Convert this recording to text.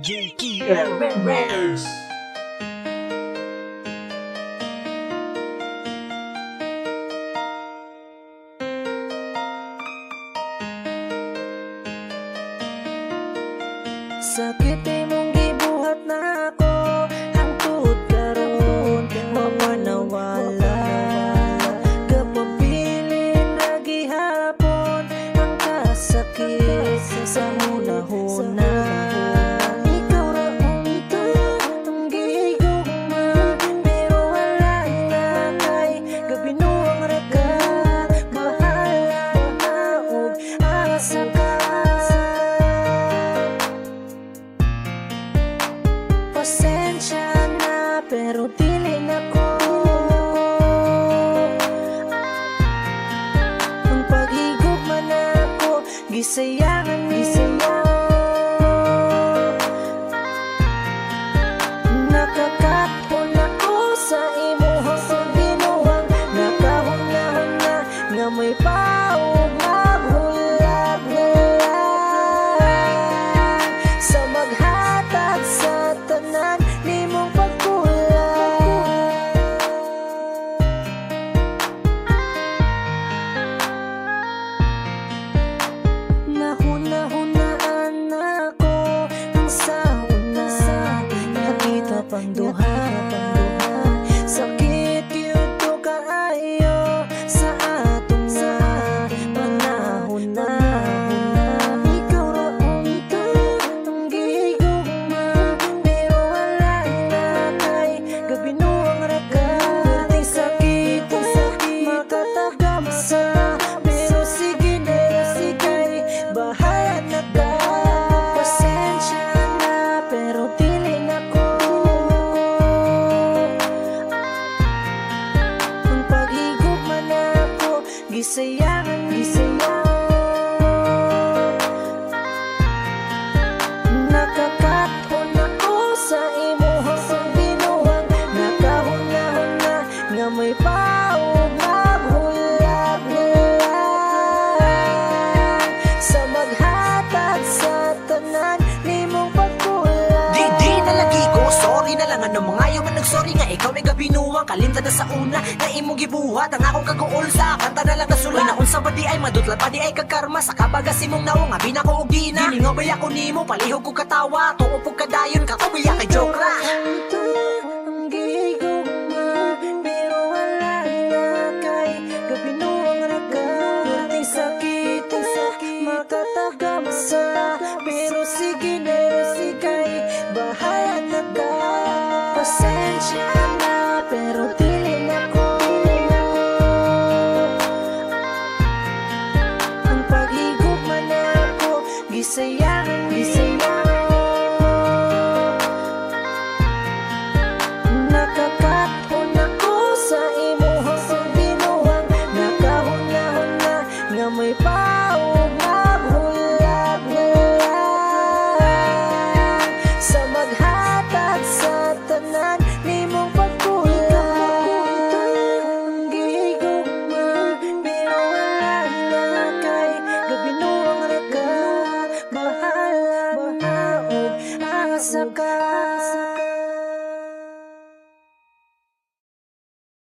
JTLMS. Sakit imong gibuhat na ako, hangtod karon mapanawala. Kapabilin na gihapon ang kasakit sa hunahuna. Ikaw ra unta ang gihigugma, pero wala na kay gabinuang ra ka. Bahala na ug asa ka. Pasensya na pero dili na ko. Ang paghigugma na ako, gisayangan gisayo. Nakakapon ako sa imuhang pagbinuhang, nakahunahon na nga may paog maghulag-hulag sa maghatag sa tanan nimong pagkulang. Nahuna-hunaan ako ang sauna, nakita pang duha. Sakit yun to kaayo sa atong na panahon na. Ikaw ra unta ang gihigugma, pero wala na kay gabinuang ra ka. Perting sakit makatabang sa, pero sige na kay bahala na ka. Pasensya na pero dili na ko. Ang paghigugma na ako, gisayangan gisayo. Nakakapon ako sa imuhang pagbinuhang, nakahunahon na nga may paog maghulag-hulag sa maghatag sa tanan nimong pagkulang. Di na lagi ko, sorry na lang. Ano mga ayaw man nagsorry nga ikaw may gabinuwang, kalimta na sa una na imong gibuhat ang akong kaguol sa kanta na lang nasulat. Na unsa ba di ay madutla pa di ay kagkarma sa kabagas imong naong nga binako og gina. Giningaw ba ako nimo palihog ko katawa, tuupog kadayon ka kuya kay joke ra.